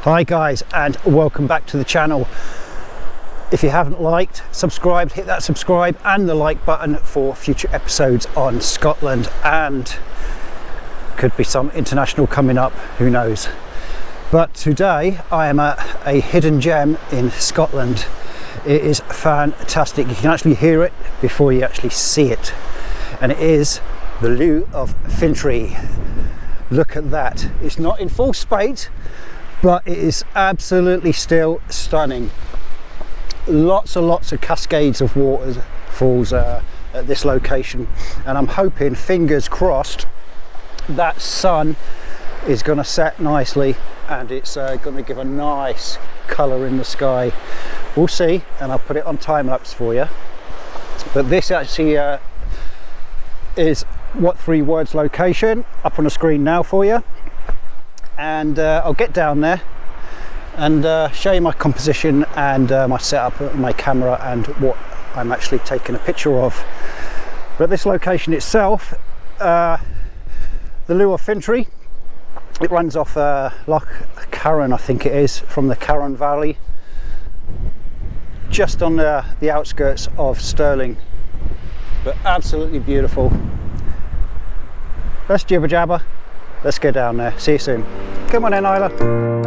Hi guys, and welcome back to the channel. If you haven't liked, subscribed, hit that subscribe and the like button for future episodes on Scotland, and could be some international coming up, who knows. But today I am at a hidden gem in Scotland. It is fantastic. You can actually hear it before you actually see it, and it is the Loup of Fintry. Look at that. It's not in full spate, but it is absolutely still stunning. Lots and lots of cascades of waterfalls at this location, and I'm hoping, fingers crossed, that sun is going to set nicely and it's going to give a nice colour in the sky. We'll see, and I'll put it on time lapse for you. But this actually is what 3 words location up on the screen now for you. And I'll get down there and show you my composition and my setup, my camera, and what I'm actually taking a picture of. But this location itself, the Loup of Fintry, it runs off Loch Carron, I think it is, from the Carron Valley, just on the outskirts of Stirling. But absolutely beautiful. Let's jibber jabber. Let's go down there. See you soon. Come on in, Isla.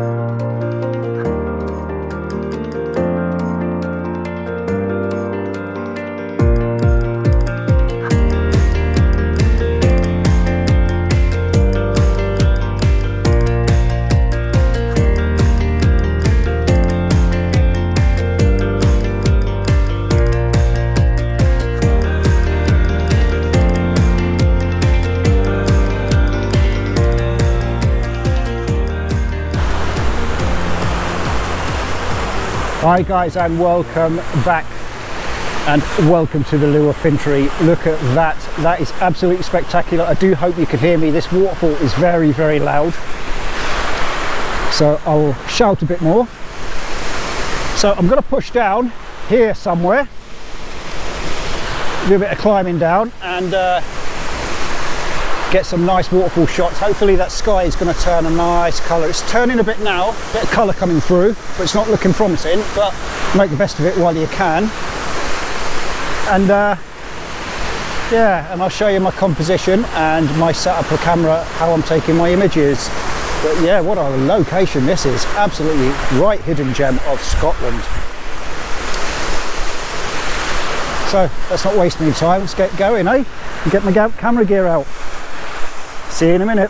Hi guys, and welcome back, and welcome to the Loup of Fintry. Look at that. That is absolutely spectacular. I do hope you can hear me. This waterfall is very, very loud, so I will shout a bit more. So I'm going to push down here somewhere, do a bit of climbing down, and get some nice waterfall shots. Hopefully that sky is going to turn a nice colour. It's turning a bit now, a bit of colour coming through, but it's not looking promising. But make the best of it while you can. And yeah, and I'll show you my composition and my setup of camera, how I'm taking my images. But yeah, what a location this is. Absolutely right hidden gem of Scotland. So let's not waste any time. Let's get going, eh? And get my camera gear out. See you in a minute.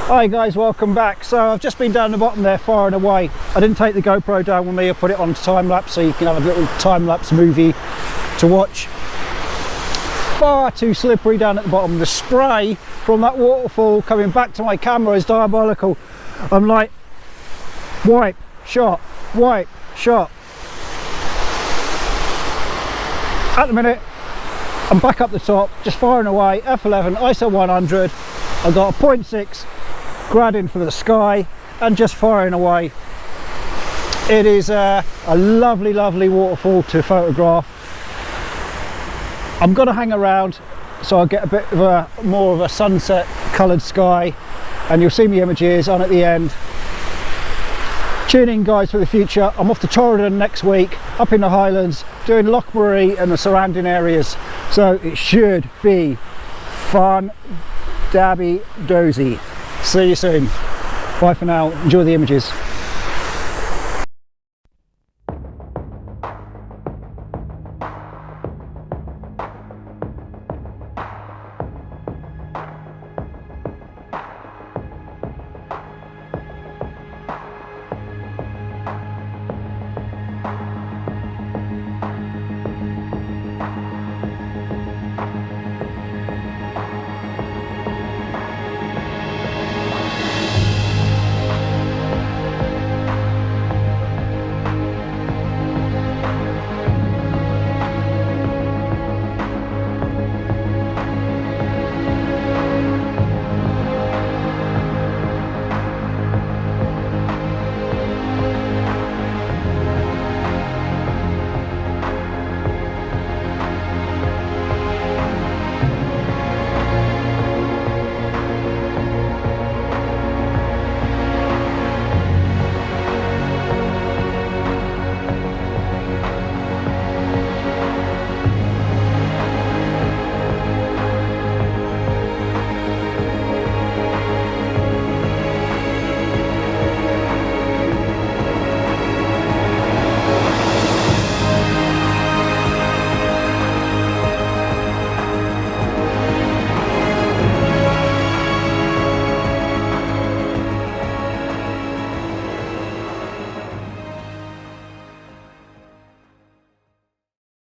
Hi guys, welcome back. So I've just been down the bottom there, far and away. I didn't take the GoPro down with me. I put it on time lapse so you can have a little time lapse movie to watch. Far too slippery down at the bottom. The spray from that waterfall coming back to my camera is diabolical. I'm like, wipe, shot, wipe, shot. At the minute, I'm back up the top, just firing away, f11, ISO 100. I've got a 0.6 grad in for the sky and just firing away. It is a lovely, lovely waterfall to photograph. I'm going to hang around so I get a bit of a more of a sunset coloured sky, and you'll see me images on at the end. Tune in guys for the future. I'm off to Torridon next week, up in the Highlands, doing Lochbury and the surrounding areas, so it should be fun, dabby dozy. See you soon. Bye for now. Enjoy the images.